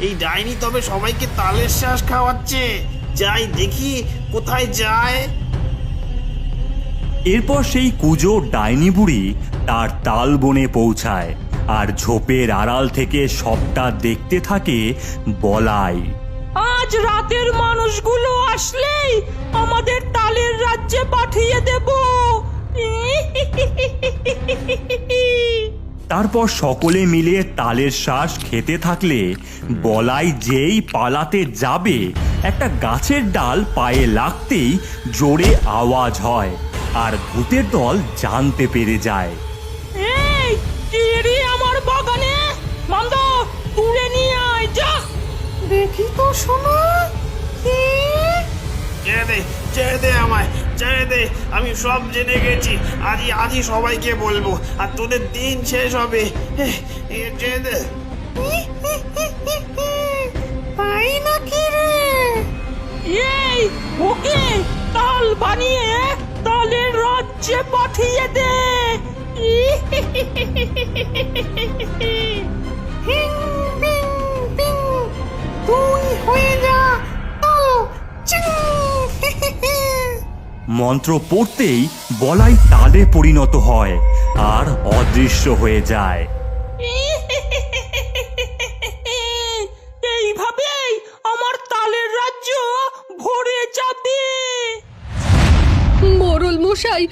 এই ডাইনি তবে সবাইকে তালের শ্বাস খাওয়াচ্ছে। যাই দেখি কোথায় যায়। এরপর সেই কুজো ডাইনি বুড়ি তার তাল বনে পৌঁছায় আর ঝোপের আড়াল থেকে সবটা দেখতে থাকে বলাই। আজ রাতের মানুষগুলো আসলেই আমাদের তালের রাজ্যে পাঠিয়ে দেব। তারপর সকলে মিলে তালের শ্বাস খেতে থাকলে বলাই যেই পালাতে যাবে একটা গাছের ডাল পায়ে লাগতেই জোরে আওয়াজ হয় আর ভূতের দল জানতে পেরে যায়। এই কে রে আমার বাগানে? মান্দা তুলে নিয়ে আয় যা। দেখি তো শোনা। ছেড়ে দে আমায়, ছেড়ে দে। আমি সব জেনে গেছি। আজই সবাইকে বলবো আর তোদের দিন শেষ হবে। ছেড়ে দে। তাই নাকি রে? এই ওকে তাল বানিয়ে তালের রাজ্যে পাঠিয়ে দে। হিং বিং বিং তুই হয়ে যা তাল চিং। মন্ত্র পড়তেই বলাই তালে পরিণত হয় আর অদৃশ্য হয়ে যায়। এইভাবেই আমার তালের রাজ্য ভরে যাবে। মোড়ল মশাই,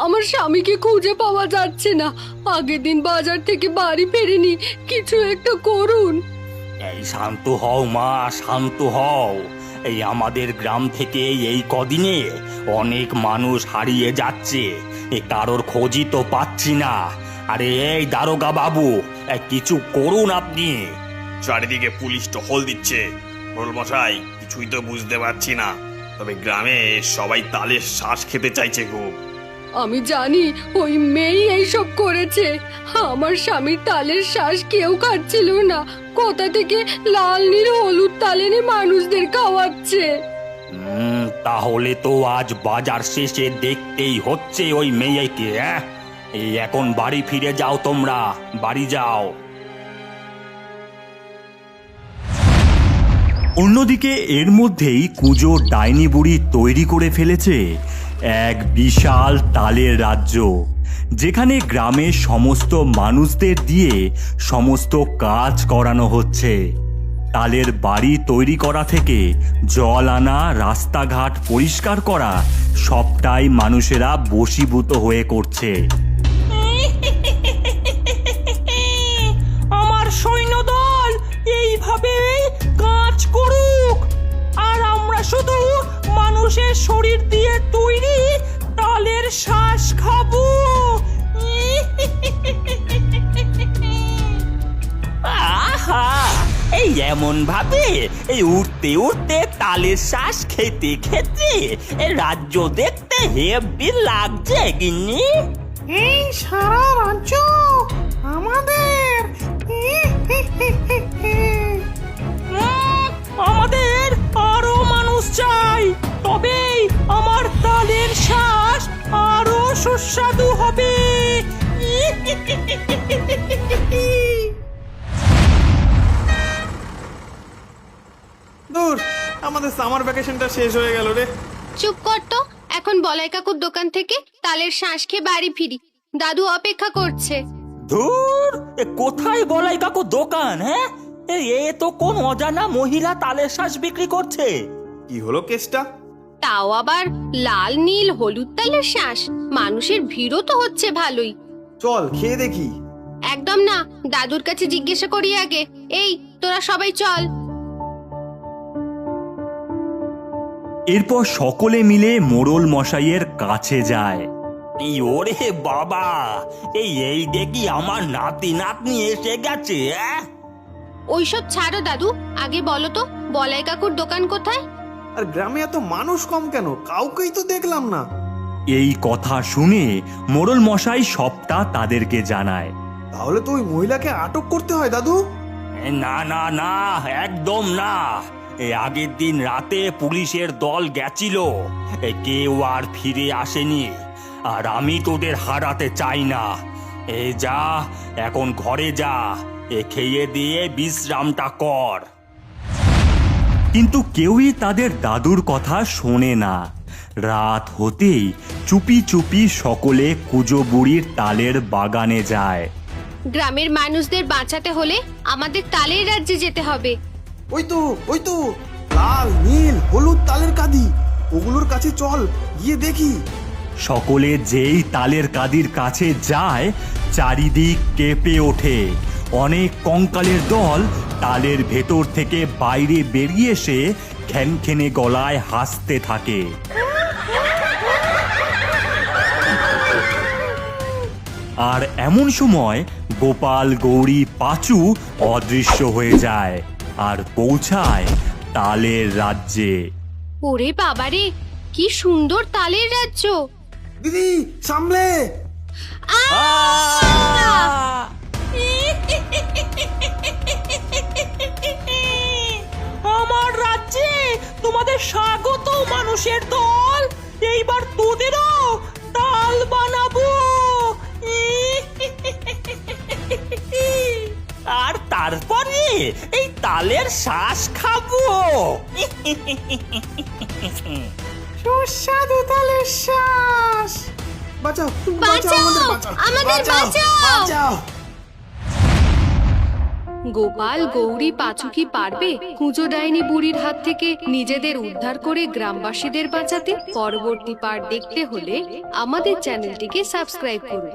আমার স্বামীকে খুঁজে পাওয়া যাচ্ছে না। আগের দিন বাজার থেকে বাড়ি ফেরেনি, কিছু একটা করুন। এই শান্ত হও মা, শান্ত হও। এই আমাদের গ্রাম থেকে এই কদিনে অনেক মানুষ হারিয়ে যাচ্ছে, কারোর খোঁজই তো পাচ্ছি না। আরে এই দারোগা বাবু, কিছু করুন আপনি। চারিদিকে পুলিশ টহল দিচ্ছে। মোড়ল মশাই, কিছুই তো বুঝতে পারছি না। তবে গ্রামে সবাই তালের শ্বাস খেতে চাইছে খুব। আমি জানি ওই মেয়ে এইসব করেছে। আমার স্বামীর তালের শ্বাস কেউ খাচ্ছিল না, কোথা থেকে লাল নীল হলুদ তাল এনে মানুষদের খাওয়াচ্ছে। তাহলে তো আজ বাজার শেষে দেখতেই হচ্ছে ওই মেয়েকে। এই এখন বাড়ি ফিরে যাও, তোমরা বাড়ি যাও। অন্যদিকে এর মধ্যেই কুজো ডাইনি বুড়ি তৈরি করে ফেলেছে এক বিশাল তালের রাজ্য, যেখানে গ্রামের সমস্ত মানুষদের দিয়ে সমস্ত কাজ করানো হচ্ছে। তালের বাড়ি তৈরি করা থেকে জল আনা, রাস্তাঘাট পরিষ্কার করা, সবটাই মানুষেরা বশীভূত হয়ে করছে। আমার সৈন্যদল এইভাবেই কাজ করুক, আর আমরা শুধু মানুষের শরীর দিয়ে তৈরি তালের শ্বাস খাবো। আহা, এই এমন ভাবে এই উঠতে উঠতে তালের শ্বাস খেতে খেতে রাজ্য দেখতে হেব্বি লাগছে গিন্নি। এই সারা রাজ্য আমাদের। আমাদের আরো মানুষ চাই, তবেই আমার তালের শ্বাস আরো সুস্বাদু হবে। দূর, আমাদের সামার ভ্যাকেশনটা শেষ হয়ে গেল রে। চুপ কর তো, এখন বলাই কাকুর দোকান থেকে তালের শ্বাস খেয়ে বাড়ি ফিরি। দাদু অপেক্ষা করছে। ধুর, কোথায় বলাই কাকু দোকান? হ্যাঁ, এ তো কোন অজানা মহিলা তালের শ্বাস বিক্রি করছে। কি হলো কেসটা? তাও আবার লাল নীল হলুদ তালের শ্বাস। মানুষের ভিড়ও তো হচ্ছে ভালোই। চল খেয়ে দেখি। একদম না, দাদুর কাছে জিজ্ঞাসা করি আগে। এই তোরা সবাই চল। এরপর সকলে মিলে মোড়ল মশাইয়ের কাছে যায়। ওরে বাবা, এই দেখি আমার নাতি নাতনি এসে গেছে। ওইসব ছাড়ো দাদু, আগে বলো তো বলাই কাকুর দোকান কোথায়? আর গ্রামে এত মানুষ কম কেন? কাউকেই তো দেখলাম না। এই কথা শুনে মোড়ল মশাই সবটা তাদেরকে জানায়। তাহলে তো ওই মহিলাকে আটক করতে হয় দাদু। না না না, একদম না। আগের দিন রাতে পুলিশের দল গেছিল, কেউ আর ফিরে আসেনি। আর আমি তোদের হারাতে চাই না। যা, এখন ঘরে যা, খেয়ে দিয়ে বিশ্রামটা কর। কিন্তু কেউই তাদের দাদুর কথা শোনে না। রাত হতেই চুপি চুপি সকলে কুজো বুড়ির তালের বাগানে যায়। গ্রামের মানুষদের বাঁচাতে হলে আমাদের তালের রাজ্যে যেতে হবে। ওই তো লাল নীল হলুদ তালের কাঁদি, ওগুলোর কাছে চল, গিয়ে দেখি। সকলে যেই তালের কাদির কাছে যায়, চারিদিক কেঁপে ওঠে। অনেক কঙ্কালের দল তালের ভেতর থেকে বাইরে বেরিয়ে এসে খ্যানখ্যানে গলায় হাসতে থাকে। আর এমন সময় গোপাল, গৌরী, পাঁচু অদৃশ্য হয়ে যায় আর পৌঁছায় তালের রাজ্যে। ওরে বাবারে, কি সুন্দর তালের রাজ্য! দিদি সামলে! আমার রাজ্যে তোমাদের স্বাগত মানুষের দল। এইবার তোদেরও তাল বানাবো। আর তারপরে এই তালের শ্বাস খাবো। সুস্বাদু তালের শ্বাস! বাঁচাও, বাঁচাও, আমাদের বাঁচাও! বাঁচাও! গোপাল, গৌরী, পাঁচু কি পারবে কুঁজো ডাইনি বুড়ির হাত থেকে নিজেদের উদ্ধার করে গ্রামবাসীদের বাঁচাতে? পরবর্তী পার্ট দেখতে হলে আমাদের চ্যানেলটিকে সাবস্ক্রাইব করুন।